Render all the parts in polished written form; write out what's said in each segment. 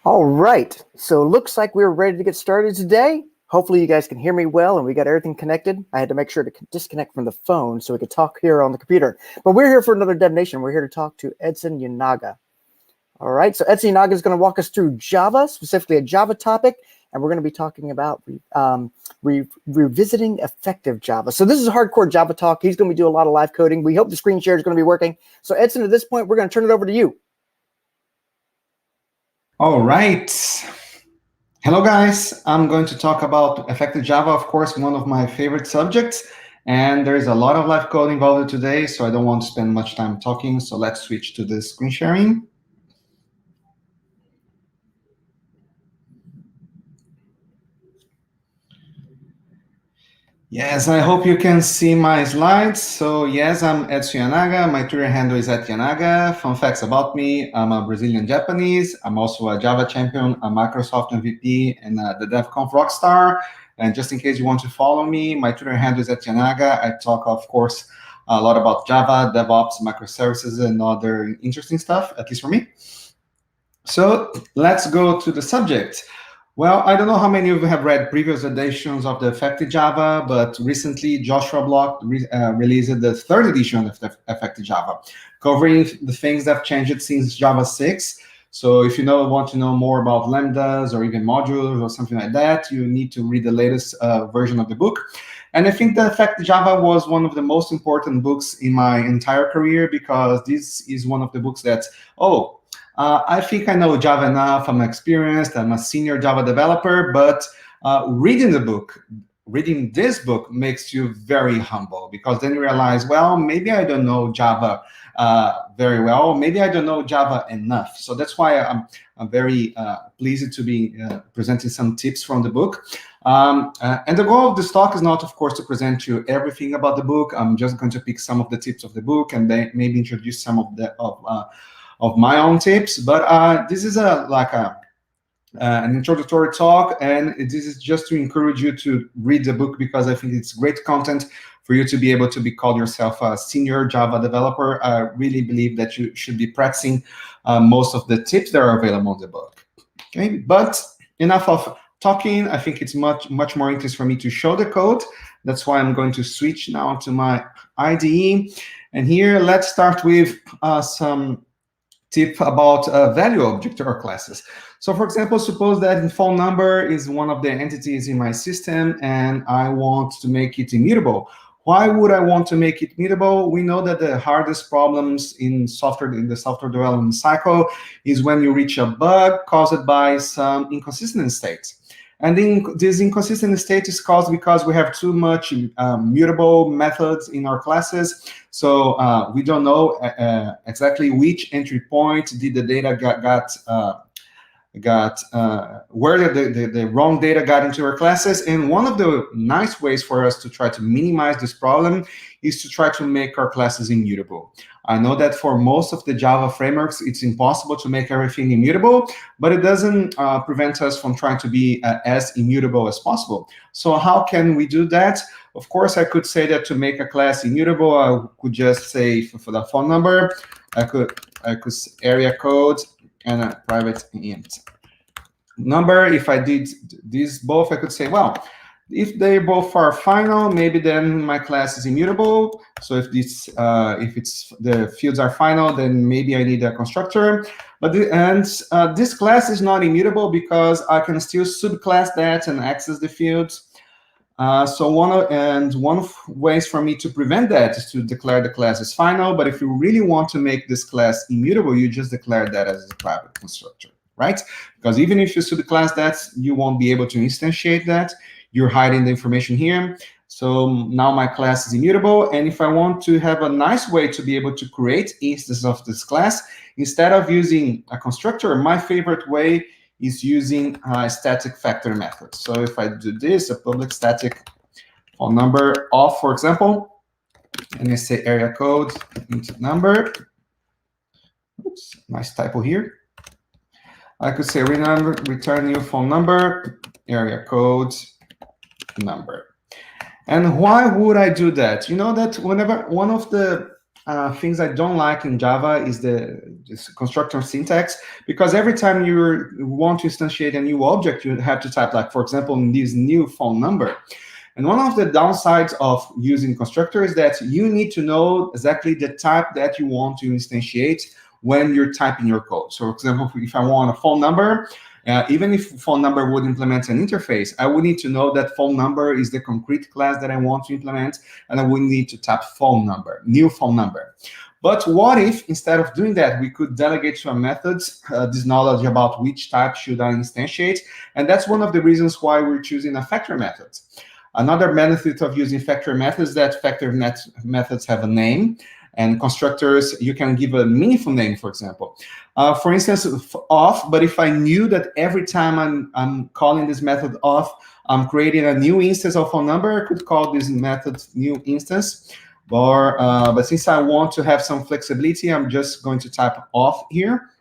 All right, so looks like we're ready to get started today. Hopefully you guys can hear me well and we got everything connected. I had to make sure to disconnect from the phone so we could talk here on the computer. But we're here for another DevNation. We're here to talk to Edson Yanaga. All right, so Edson Yanaga is going to walk us through Java, specifically a Java topic, and we're going to be talking about revisiting effective Java. So this is hardcore Java talk. He's going to be doing a lot of live coding. We hope the screen share is going to be working. So Edson, at this point, we're going to turn it over to you. All right. Hello, guys. I'm going to talk about effective Java, of course, one of my favorite subjects. And there's a lot of live code involved today, so I don't want to spend much time talking. So let's switch to the screen sharing. Yes, I hope you can see my slides. So yes, I'm Edson Yanaga. My Twitter handle is @Yanaga. Fun facts about me: I'm a Brazilian Japanese. I'm also a Java champion, a Microsoft MVP, and the DevConf rockstar. And just in case you want to follow me, my Twitter handle is @Yanaga. I talk, of course, a lot about Java, DevOps, microservices, and other interesting stuff, at least for me. So let's go to the subject. Well, I don't know how many of you have read previous editions of the Effective Java, but recently Joshua Bloch released the third edition of the Effective Java, covering the things that have changed since Java 6. So if you want to know more about lambdas or even modules or something like that, you need to read the latest version of the book. And I think the Effective Java was one of the most important books in my entire career, because this is one of the books that, I think I know Java enough, I'm experienced, I'm a senior Java developer, but reading this book makes you very humble, because then you realize, well, maybe I don't know Java very well, maybe I don't know Java enough. So that's why I'm very pleased to be presenting some tips from the book. And the goal of this talk is not, of course, to present you everything about the book. I'm just going to pick some of the tips of the book and then maybe introduce some of my own tips, but this is an introductory talk, and this is just to encourage you to read the book, because I think it's great content for you to be able to call yourself a senior Java developer. I really believe that you should be practicing most of the tips that are available in the book. Okay, but enough of talking. I think it's much more interesting for me to show the code. That's why I'm going to switch now to my IDE, and here let's start with some tip about value object or classes. So for example, suppose that phone number is one of the entities in my system and I want to make it immutable. Why would I want to make it immutable? We know that the hardest problems in the software development cycle is when you reach a bug caused by some inconsistent states. And then this inconsistent state is caused because we have too much mutable methods in our classes. So we don't know exactly which entry point did the data where the wrong data got into our classes. And one of the nice ways for us to try to minimize this problem is to try to make our classes immutable. I know that for most of the Java frameworks, it's impossible to make everything immutable, but it doesn't prevent us from trying to be as immutable as possible. So how can we do that? Of course, I could say that to make a class immutable, I could just say for the phone number, I could area code and a private int number. If I did these both, I could say, well, if they both are final, maybe then my class is immutable. So if the fields are final, then maybe I need a constructor. But this class is not immutable because I can still subclass that and access the fields. So one of ways for me to prevent that is to declare the class as final. But if you really want to make this class immutable, you just declare that as a private constructor, right? Because even if you subclass that, you won't be able to instantiate that. You're hiding the information here. So now my class is immutable. And if I want to have a nice way to be able to create instances of this class, instead of using a constructor, my favorite way is using a static factor method. So if I do this, a public static phone number of, for example, and I say area code into number. Oops, nice typo here. I could say return new phone number, area code, number. And why would I do that? You know that whenever one of the things I don't like in Java is this constructor syntax, because every time you want to instantiate a new object, you have to type, like, for example, this new phone number. And one of the downsides of using constructor is that you need to know exactly the type that you want to instantiate when you're typing your code. So, for example, if I want a phone number, even if phone number would implement an interface, I would need to know that phone number is the concrete class that I want to implement, and I would need to type phone number, new phone number. But what if, instead of doing that, we could delegate to a method this knowledge about which type should I instantiate? And that's one of the reasons why we're choosing a factory method. Another benefit of using factory methods is that factory methods have a name, and constructors, you can give a meaningful name, for example. For instance, off, but if I knew that every time I'm calling this method off, I'm creating a new instance of phone number, I could call this method new instance. But since I want to have some flexibility, I'm just going to type off here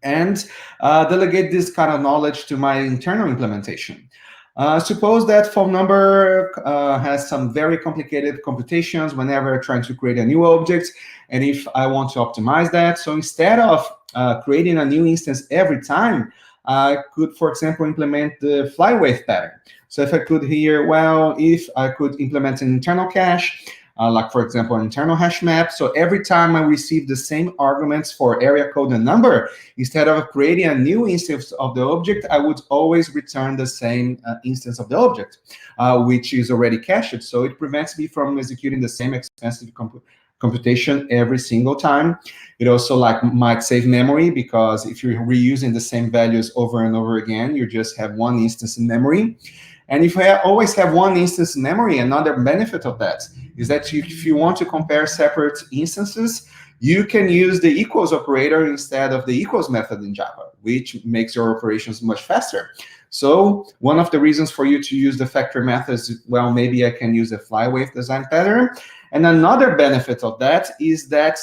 and delegate this kind of knowledge to my internal implementation. Suppose that phone number has some very complicated computations whenever trying to create a new object, and if I want to optimize that, so instead of creating a new instance every time, I could, for example, implement the flywave pattern. So if I could here, well, if I could implement an internal cache, like, for example, an internal hash map. So every time I receive the same arguments for area code and number, instead of creating a new instance of the object, I would always return the same instance of the object, which is already cached. So it prevents me from executing the same expensive computation every single time. It also might save memory, because if you're reusing the same values over and over again, you just have one instance in memory. And if I always have one instance in memory, another benefit of that is that if you want to compare separate instances, you can use the equals operator instead of the equals method in Java, which makes your operations much faster. So one of the reasons for you to use the factory method is, well, maybe I can use a flywave design pattern. And another benefit of that is that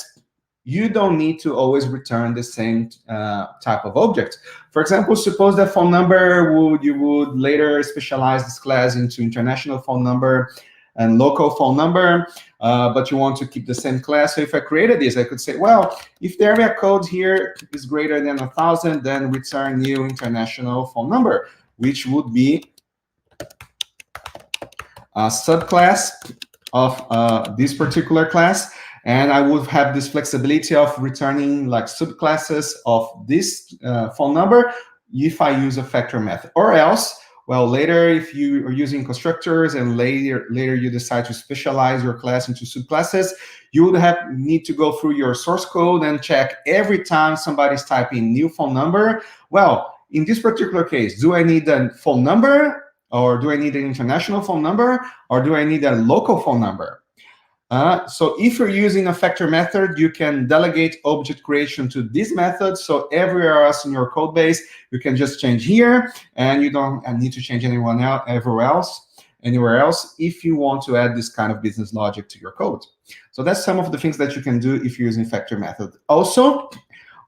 you don't need to always return the same type of object. For example, suppose that phone number you would later specialize this class into international phone number and local phone number, but you want to keep the same class. So if I created this, I could say, well, if the area code here is greater than 1,000, then return new international phone number, which would be a subclass of this particular class. And I would have this flexibility of returning like subclasses of this phone number if I use a factor method. Or else, well, later if you are using constructors and later you decide to specialize your class into subclasses, you would need to go through your source code and check every time somebody's typing new phone number. Well, in this particular case, do I need a phone number, or do I need an international phone number, or do I need a local phone number? So if you're using a factor method, you can delegate object creation to this method. So everywhere else in your code base, you can just change here, and you don't need to change anywhere else if you want to add this kind of business logic to your code. So that's some of the things that you can do if you're using factor method. Also,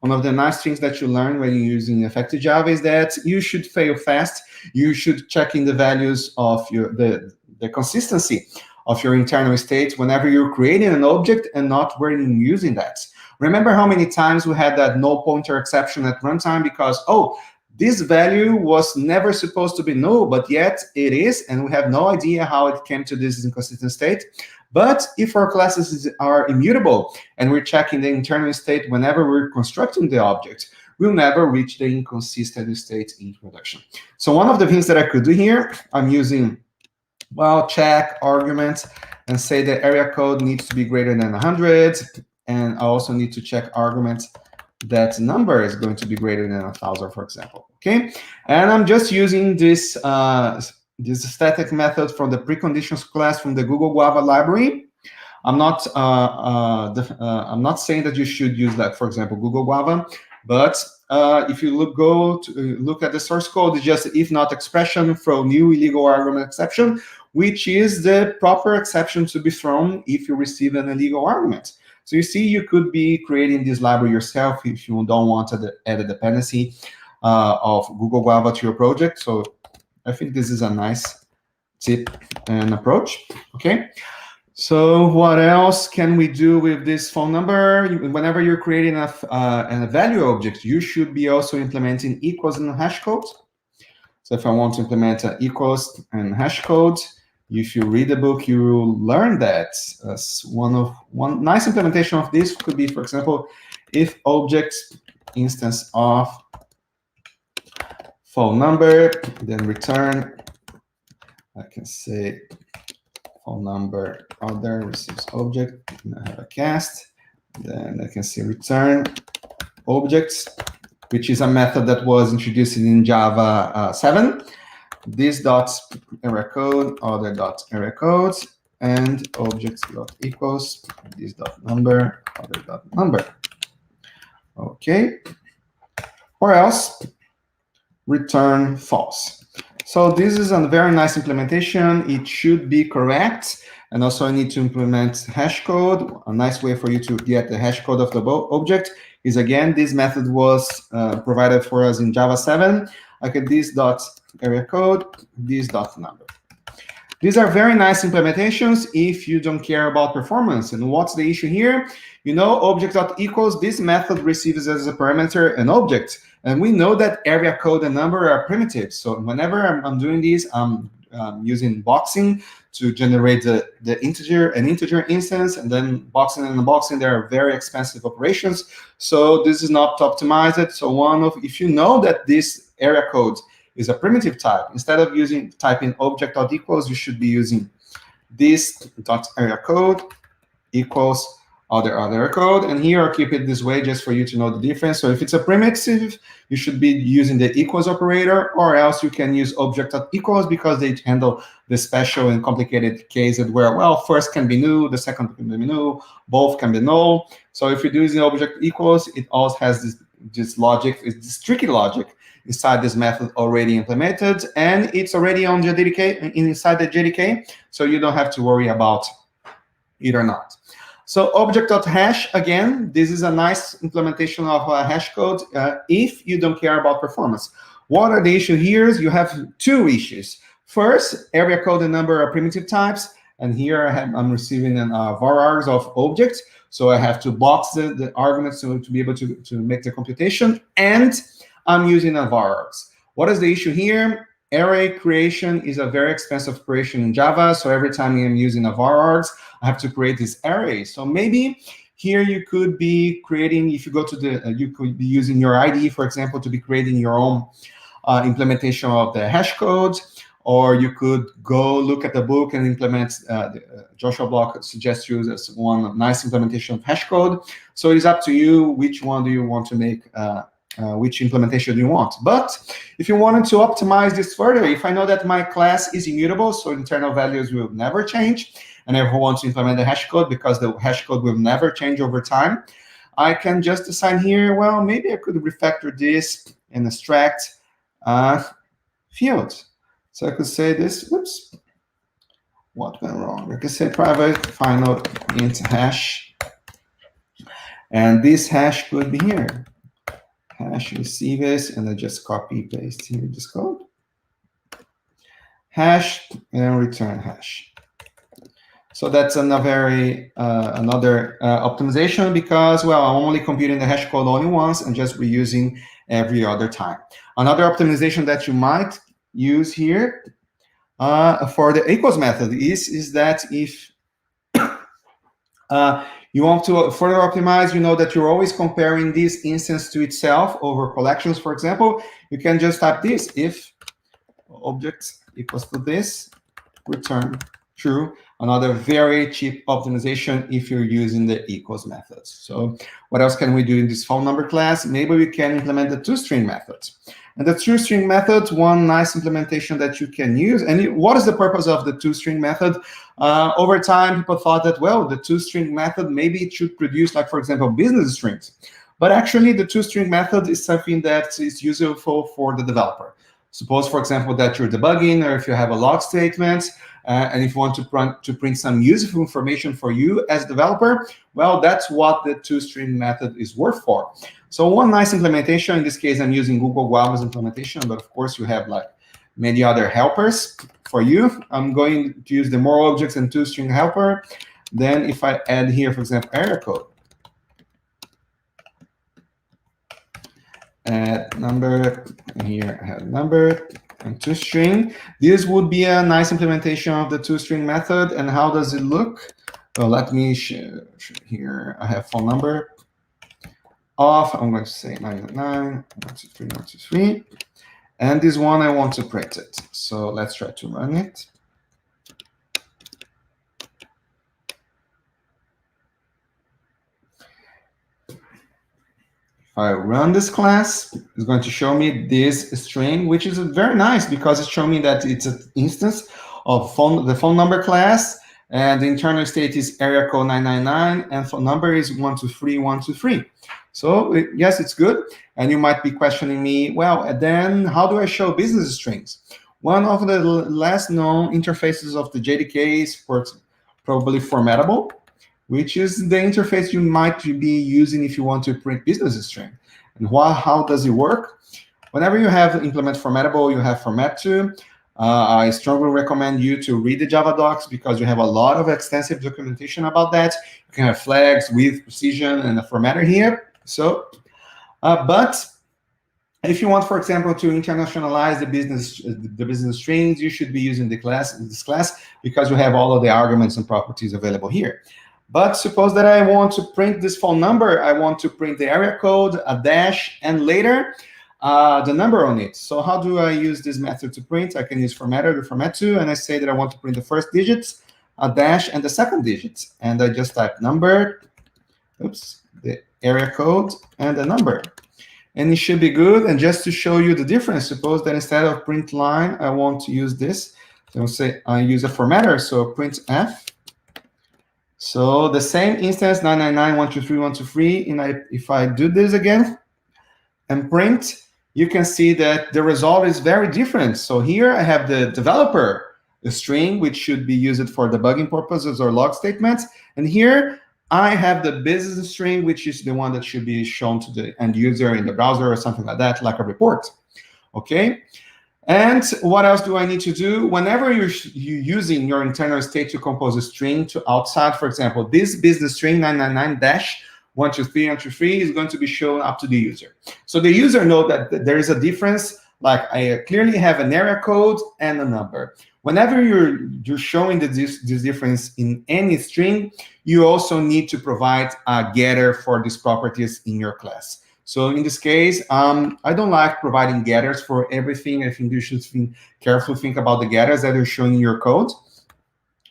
one of the nice things that you learn when you're using effective Java is that you should fail fast. You should check in the values of the consistency of your internal state whenever you're creating an object and not when you're using that. Remember how many times we had that null pointer exception at runtime because, oh, this value was never supposed to be null, but yet it is, and we have no idea how it came to this inconsistent state. But if our classes are immutable and we're checking the internal state whenever we're constructing the object, we'll never reach the inconsistent state in production. So one of the things that I could do here, I'm using, well, check argument and say the area code needs to be greater than 100. And I also need to check argument that number is going to be greater than 1,000, for example. Okay, and I'm just using this this static method from the preconditions class from the Google Guava library. I'm not saying that you should use that, for example, Google Guava, but if you look at the source code, it's just if not expression, throw new illegal argument exception, which is the proper exception to be thrown if you receive an illegal argument. So you see, you could be creating this library yourself if you don't want to add a dependency of Google Guava to your project. So I think this is a nice tip and approach. Okay. So what else can we do with this phone number? Whenever you're creating a value object, you should be also implementing equals and hash code. So if I want to implement equals and hash code, if you read the book, you will learn that. One nice implementation of this could be, for example, if object instance of phone number, then return, I can say phone number other receives object, and I have a cast, then I can say return objects, which is a method that was introduced in Java 7. This dot area code, other dot area codes, and objects dot equals this dot number, other dot number. Okay. Or else return false. So this is a very nice implementation. It should be correct. And also I need to implement hash code. A nice way for you to get the hash code of the object is, again, this method was provided for us in Java 7. I get this dot area code, this dot number. These are very nice implementations if you don't care about performance. And what's the issue here? You know, object.equals, this method receives as a parameter an object. And we know that area code and number are primitives. So whenever I'm doing this, I'm using boxing to generate an integer instance, and then boxing and unboxing, they are very expensive operations. So this is not optimized. So if you know that this area code is a primitive type, instead of typing object.equals, you should be using this dot area code equals other code. And here I'll keep it this way just for you to know the difference. So if it's a primitive, you should be using the equals operator, or else you can use object.equals because they handle the special and complicated cases where, well, first can be new, the second can be new, both can be null. So if you're using object equals, it also has this logic, this tricky logic inside this method already implemented, and it's already on the JDK, inside the JDK, so you don't have to worry about it or not. So object.hash, again, this is a nice implementation of hash code if you don't care about performance. What are the issues here? You have two issues. First, area code and number are primitive types, and here I'm receiving an var of objects, so I have to box the arguments to be able to make the computation, and I'm using a var. What is the issue here? Array creation is a very expensive operation in Java, so every time I'm using a var, I have to create this array. So maybe here you could be creating, if you go to you could be using your IDE, for example, to be creating your own implementation of the hash code, or you could go look at the book and implement, Joshua Bloch suggests you as one nice implementation of hash code. So it's up to you, which one do you want to make, which implementation you want. But if you wanted to optimize this further, if I know that my class is immutable, so internal values will never change, and I want to implement the hash code because the hash code will never change over time, I can just assign here, well, maybe I could refactor this and extract fields. So I could say this, oops, what went wrong? I could say private final int hash, and this hash could be here. Hash receives, and I just copy paste here this code. Hash and return hash. So that's another optimization because, well, I'm only computing the hash code only once and just reusing every other time. Another optimization that you might use here for the equals method is that if you want to further optimize, you know that you're always comparing this instance to itself over collections, for example, you can just type this, if object equals to this, return true. Another very cheap optimization if you're using the equals methods. So what else can we do in this phone number class? Maybe we can implement the toString methods. And the toString method, one nice implementation that you can use. And what is the purpose of the toString method? Over time, people thought that, well, the toString method, maybe it should produce, like, for example, business strings. But actually, the toString method is something that is useful for the developer. Suppose, for example, that you're debugging, or if you have a log statement, and if you want to print some useful information for you as a developer, well, that's what the toString method is worth for. So one nice implementation, in this case, I'm using Google Guava's implementation, but of course you have like many other helpers for you. I'm going to use the more objects and toString helper. Then if I add here, for example, area code, add number, and here I have number and toString. This would be a nice implementation of the toString method. And how does it look? Well, let me show here. I have phone number off. I'm going to say 999, 123, 123. And this one, I want to print it. So let's try to run it. If I run this class, it's going to show me this string, which is very nice because it's showing me that it's an instance of the phone number class, and the internal state is area code 999, and phone number is 123, 123. So yes, it's good. And you might be questioning me, well, then how do I show business strings? One of the less known interfaces of the JDK is probably formatable, which is the interface you might be using if you want to print business string. And how does it work? Whenever you have implement formatable, you have format to. I strongly recommend you to read the Java docs because you have a lot of extensive documentation about that. You can have flags with precision and a formatter here. So, but if you want, for example, to internationalize the business strings, you should be using this class because you have all of the arguments and properties available here. But suppose that I want to print this phone number. I want to print the area code, a dash, and later the number on it. So how do I use this method to print? I can use formatter, the format to, and I say that I want to print the first digits, a dash, and the second digits. And I just type number, the area code, and the number. And it should be good. And just to show you the difference, suppose that instead of print line, I want to use this. So I'll say I use a formatter, so print F. So the same instance, 999, 123, 123, and if I do this again and print, you can see that the result is very different. So here I have the developer string, which should be used for debugging purposes or log statements. And here I have the business string, which is the one that should be shown to the end user in the browser or something like that, like a report. Okay. And what else do I need to do? Whenever you're using your internal state to compose a string to outside, for example, this business string 999-123-123 is going to be shown up to the user. So the user knows that there is a difference, like I clearly have an area code and a number. Whenever you're showing this difference in any string, you also need to provide a getter for these properties in your class. So in this case, I don't like providing getters for everything. I think you should carefully think about the getters that are shown in your code.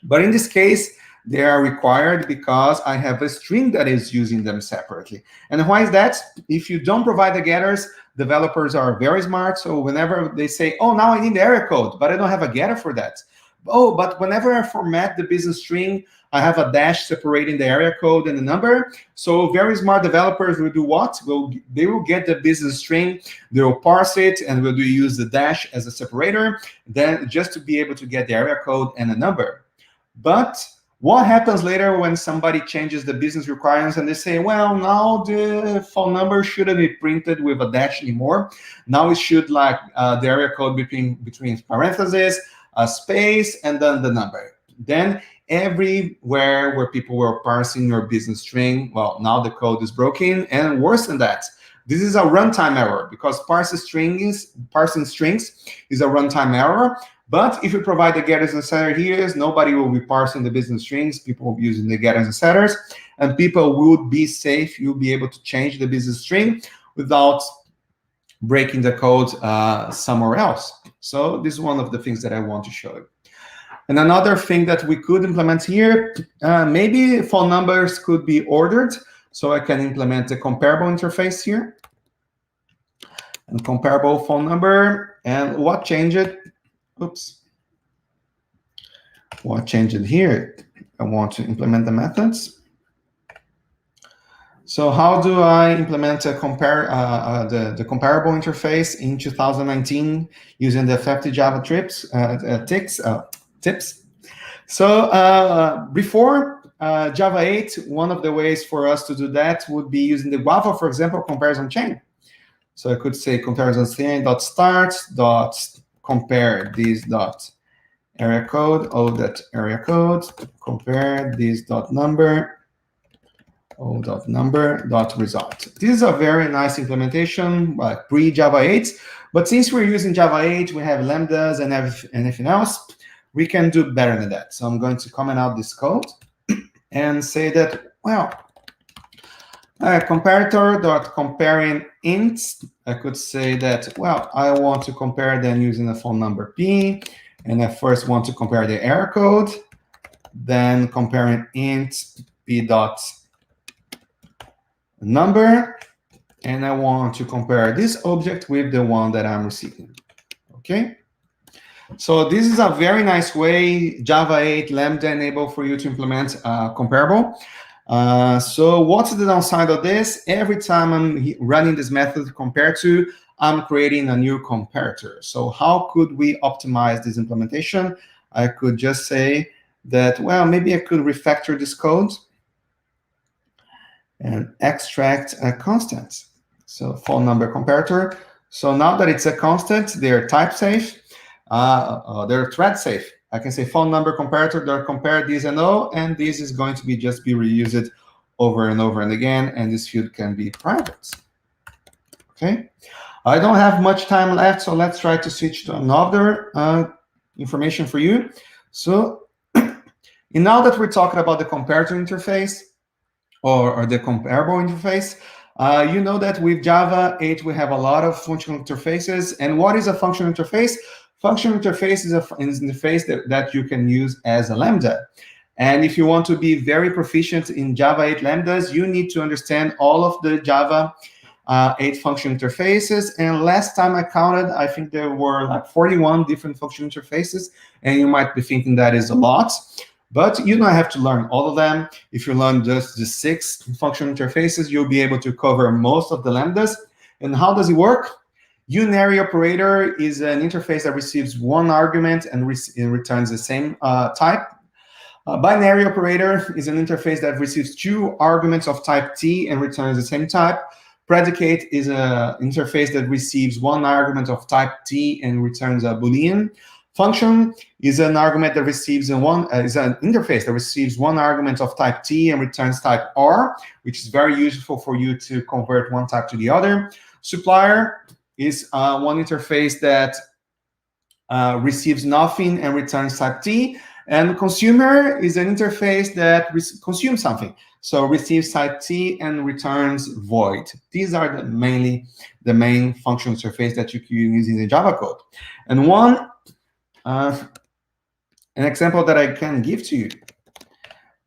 But in this case, they are required because I have a string that is using them separately. And why is that? If you don't provide the getters, developers are very smart. So whenever they say, oh, now I need the area code, but I don't have a getter for that. Oh, but whenever I format the business string, I have a dash separating the area code and the number. So very smart developers will do what? They will get the business string, they will parse it, and will use the dash as a separator, then just to be able to get the area code and the number. But what happens later when somebody changes the business requirements and they say, well, now the phone number shouldn't be printed with a dash anymore. Now it should like the area code between parentheses, a space, and then the number. Then everywhere where people were parsing your business string, well, now the code is broken, and worse than that, this is a runtime error because parsing strings is a runtime error. But if you provide the getters and setters here, nobody will be parsing the business strings. People will be using the getters and setters, and people will be safe. You'll be able to change the business string without breaking the code somewhere else. So this is one of the things that I want to show you. And another thing that we could implement here, maybe phone numbers could be ordered. So I can implement a comparable interface here. And comparable phone number. And what changed it? Oops. What changed it here? I want to implement the methods. So how do I implement a the comparable interface in 2019 using the 50 Java tips? So before Java 8, one of the ways for us to do that would be using the Guava, for example, comparison chain. So I could say comparison chain.start.compare this dot area code, o.area code, compare this dot number, o.number.result. This is a very nice implementation, pre-Java 8, but since we're using Java 8, we have lambdas and anything else, we can do better than that. So I'm going to comment out this code and say that, well, comparator.comparing ints, I could say that, well, I want to compare them using a phone number P, and I first want to compare the error code, then comparing int P dot number, and I want to compare this object with the one that I'm receiving, okay? So this is a very nice way, Java 8 Lambda enable for you to implement comparable. So what's the downside of this? Every time I'm running this method compare to, I'm creating a new comparator. So how could we optimize this implementation? I could just say that, well, maybe I could refactor this code and extract a constant. So phone number comparator. So now that it's a constant, they're type safe, they're thread safe. I can say phone number comparator, they'll compare this and O, and this is going to be just be reused over and over and again, and this field can be private. Okay, I don't have much time left, so let's try to switch to another information for you. So now that we're talking about the comparator interface, or the comparable interface, you know that with Java 8, we have a lot of functional interfaces. And what is a functional interface? Functional interface is an interface that you can use as a Lambda. And if you want to be very proficient in Java 8 Lambdas, you need to understand all of the Java 8 function interfaces. And last time I counted, I think there were like 41 different function interfaces. And you might be thinking that is a lot. But you don't have to learn all of them. If you learn just the 6 function interfaces, you'll be able to cover most of the Lambdas. And how does it work? Unary operator is an interface that receives one argument and returns the same type. Binary operator is an interface that receives 2 arguments of type T and returns the same type. Predicate is an interface that receives 1 argument of type T and returns a Boolean. Function is an argument that receives is an interface that receives 1 argument of type T and returns type R, which is very useful for you to convert one type to the other. Supplier is one interface that receives nothing and returns type T. And consumer is an interface that consumes something, so receives type T and returns void. These are mainly the main function interface that you can use in the Java code. And an example that I can give to you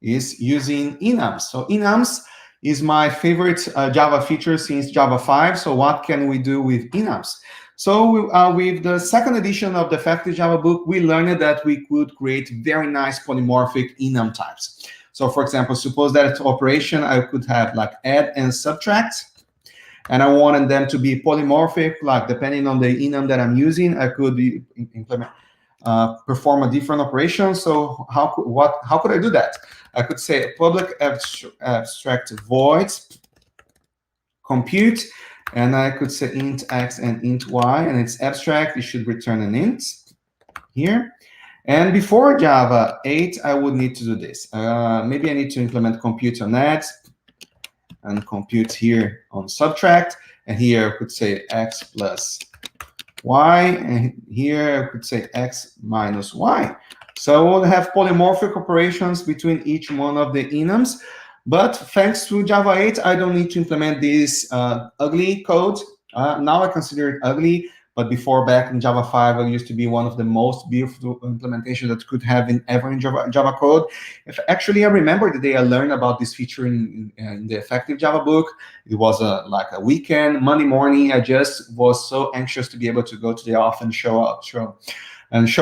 is using enums. So enums is my favorite Java feature since Java 5. So what can we do with enums? So with the second edition of the Effective Java book, we learned that we could create very nice polymorphic enum types. So for example, suppose that operation I could have like add and subtract, and I wanted them to be polymorphic, like depending on the enum that I'm using, I could perform a different operation. So how could I do that? I could say public abstract void compute, and I could say int x and int y, and it's abstract. It should return an int here. And before Java 8, I would need to do this. Maybe I need to implement compute on add and compute here on subtract, and here I could say x plus y, and here I could say x minus y. So we'll have polymorphic operations between each one of the enums. But thanks to Java 8, I don't need to implement this ugly code. Now I consider it ugly, but before, back in Java 5, it used to be one of the most beautiful implementations that could have ever in Java code. Actually, I remember the day I learned about this feature in the Effective Java book. It was like a weekend, Monday morning. I just was so anxious to be able to go to the office and show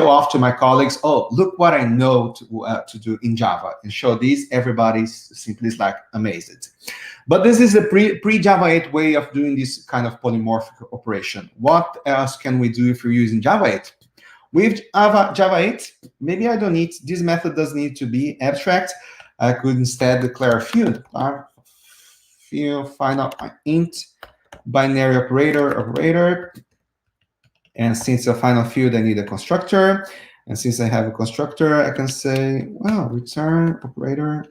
off to my colleagues, oh, look what I know to do in Java, and show this. Everybody simply is like amazed. But this is the pre-Java 8 way of doing this kind of polymorphic operation. What else can we do if you're using Java 8? With Java 8, maybe I don't need, this method doesn't need to be abstract. I could instead declare a field. Final int binary operator. And since a final field, I need a constructor. And since I have a constructor, I can say, well, return operator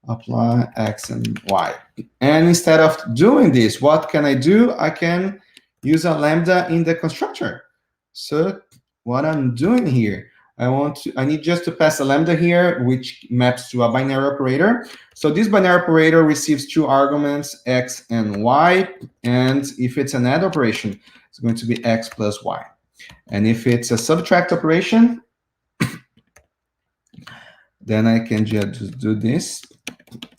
apply X and Y. And instead of doing this, what can I do? I can use a lambda in the constructor. So what I'm doing here, I need just to pass a lambda here, which maps to a binary operator. So this binary operator receives two arguments, X and Y. And if it's an add operation, it's going to be X plus Y. And if it's a subtract operation, then I can just do this,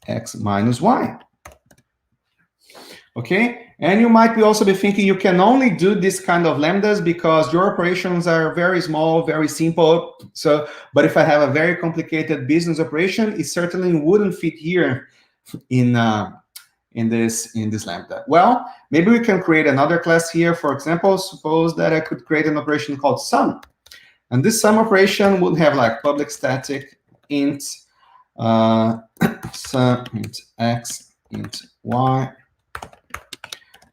X minus Y. Okay, and you might also be thinking you can only do this kind of lambdas because your operations are very small, very simple. So, but if I have a very complicated business operation, it certainly wouldn't fit here in this lambda. Well, maybe we can create another class here. For example, suppose that I could create an operation called sum, and this sum operation would have like public static int sum int X int Y.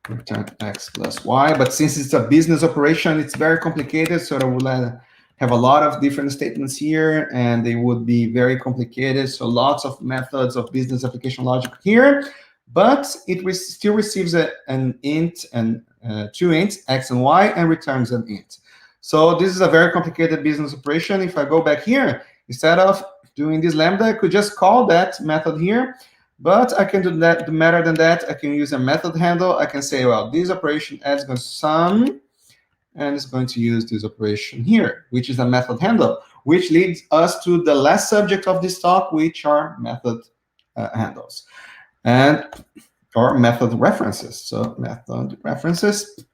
Return X plus Y, but since it's a business operation, it's very complicated, so I will have a lot of different statements here, and they would be very complicated, so lots of methods of business application logic here, but it still receives an int and two ints, X and Y, and returns an int. So this is a very complicated business operation. If I go back here, instead of doing this lambda, I could just call that method here. But I can do that better than that. I can use a method handle. I can say, well, this operation adds going to sum, and it's going to use this operation here, which is a method handle, which leads us to the last subject of this talk, which are method handles and or method references. So method references.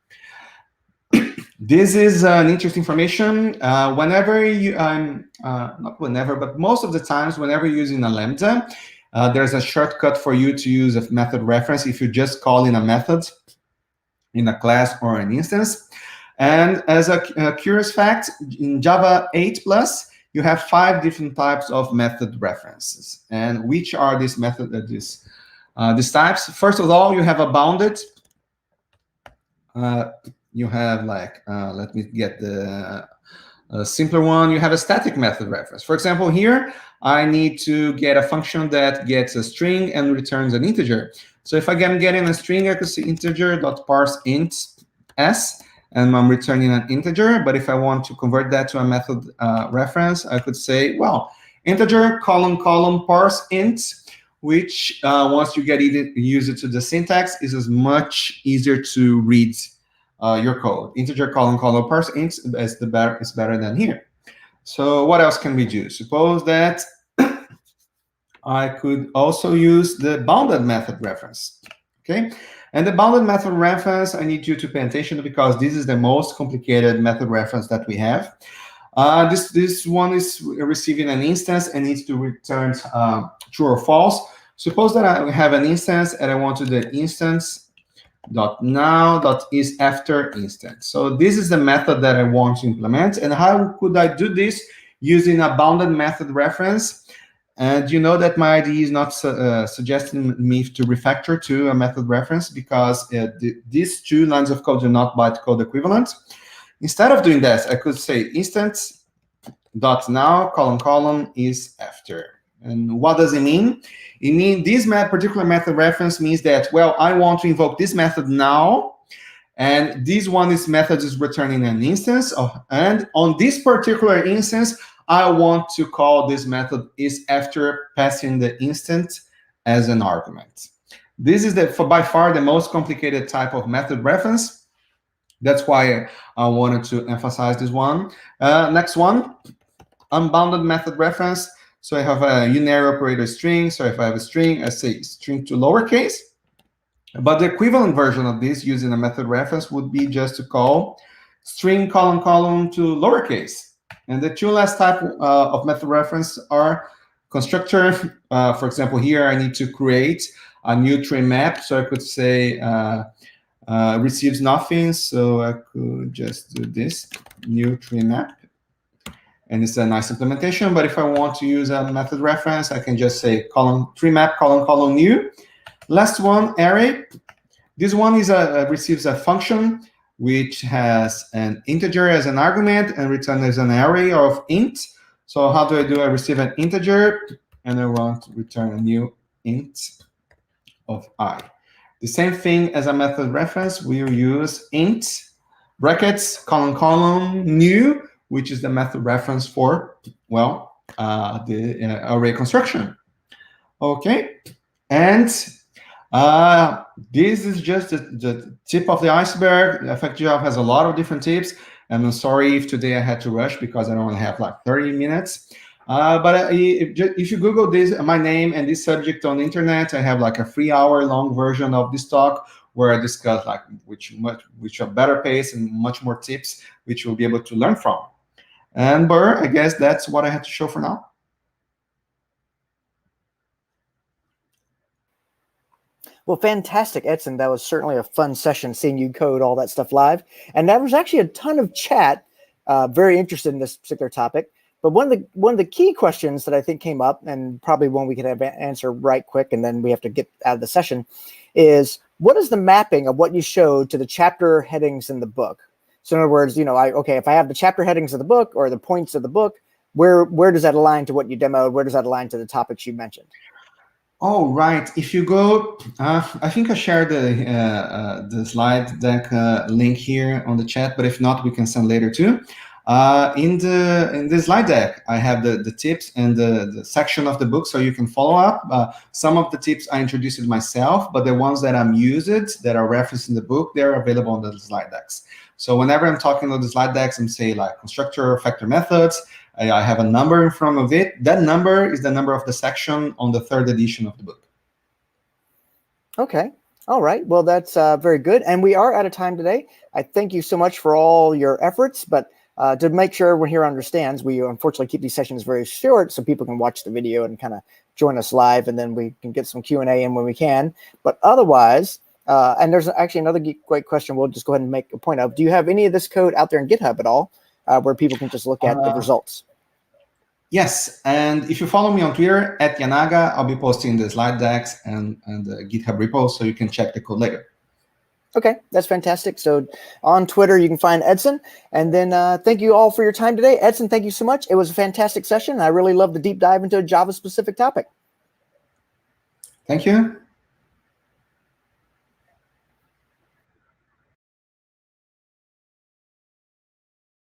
This is an interesting information. Whenever you, not whenever, but most of the times, whenever you're using a lambda, there's a shortcut for you to use a method reference if you just call in a method in a class or an instance. And as a curious fact, in Java 8+, you have 5 different types of method references. And which are these these types? First of all, you have a bounded. You have like, let me get the simpler one. You have a static method reference. For example, here, I need to get a function that gets a string and returns an integer. So if I am getting a string, I could say integer.parseInt s, and I'm returning an integer. But if I want to convert that to a method reference, I could say, well, integer colon parseInt, which once you get use it to the syntax, is much easier to read your code. Integer colon parseInt is better than here. So what else can we do? Suppose that I could also use the bounded method reference, okay? And the bounded method reference, I need you to pay attention because this is the most complicated method reference that we have. This one is receiving an instance and needs to return true or false. Suppose that I have an instance and I want to do instance .now.is after instance. So this is the method that I want to implement. And how could I do this using a bounded method reference? And you know that my IDE is not suggesting me to refactor to a method reference because these 2 lines of code are not bytecode equivalent. Instead of doing that, I could say instance.now colon is after. And what does it mean? It means this particular method reference means that, well, I want to invoke this method now, and this method is returning an instance, and on this particular instance, I want to call this method is after passing the instance as an argument. This is by far the most complicated type of method reference. That's why I wanted to emphasize this one. Next one, unbounded method reference. So I have a unary operator string. So if I have a string, I say string to lowercase. But the equivalent version of this using a method reference would be just to call string colon to lowercase. And the 2 last type of method reference are constructor. For example, here I need to create a new tree map. So I could say receives nothing. So I could just do this new tree map. And it's a nice implementation. But if I want to use a method reference, I can just say tree map colon new. Last one, array. This one is receives a function which has an integer as an argument and return as an array of int. So how do I do? I receive an integer, and I want to return a new int of I. The same thing as a method reference, we'll use int, brackets, colon, new, which is the method reference for, well, the array construction. Okay, and this is just the tip of the iceberg. Effective has a lot of different tips, and I'm sorry if today I had to rush because I only have like 30 minutes. But if you Google this, my name and this subject on the internet, I have like a 3-hour-long version of this talk where I discuss like which are better pace and much more tips which you'll be able to learn from. And Burr, I guess that's what I had to show for now. Well, fantastic, Edson. That was certainly a fun session seeing you code all that stuff live. And there was actually a ton of chat, very interested in this particular topic. But one of the key questions that I think came up, and probably one we could have answer right quick, and then we have to get out of the session, is what is the mapping of what you showed to the chapter headings in the book? So in other words, if I have the chapter headings of the book or the points of the book, where does that align to what you demoed? Where does that align to the topics you mentioned? Oh, right. If you go, I think I shared the slide deck link here on the chat, but if not, we can send later too. In the slide deck, I have the tips and the section of the book, so you can follow up. Some of the tips I introduced myself, but the ones that I'm used, that are referenced in the book, they're available on the slide decks. So whenever I'm talking on the slide decks, I'm saying like constructor, factor methods, I have a number in front of it. That number is the number of the section on the 3rd edition of the book. Okay. All right. Well, that's very good. And we are out of time today. I thank you so much for all your efforts. But to make sure everyone here understands, we unfortunately keep these sessions very short so people can watch the video and kind of join us live. And then we can get some Q&A in when we can. But otherwise, and there's actually another great question we'll just go ahead and make a point of. Do you have any of this code out there in GitHub at all where people can just look at the results? Yes, and if you follow me on Twitter @Yanaga, I'll be posting the slide decks and the GitHub repo, so you can check the code later. Okay, that's fantastic. So on Twitter, you can find Edson. And then thank you all for your time today. Edson, thank you so much. It was a fantastic session. I really love the deep dive into a Java-specific topic. Thank you.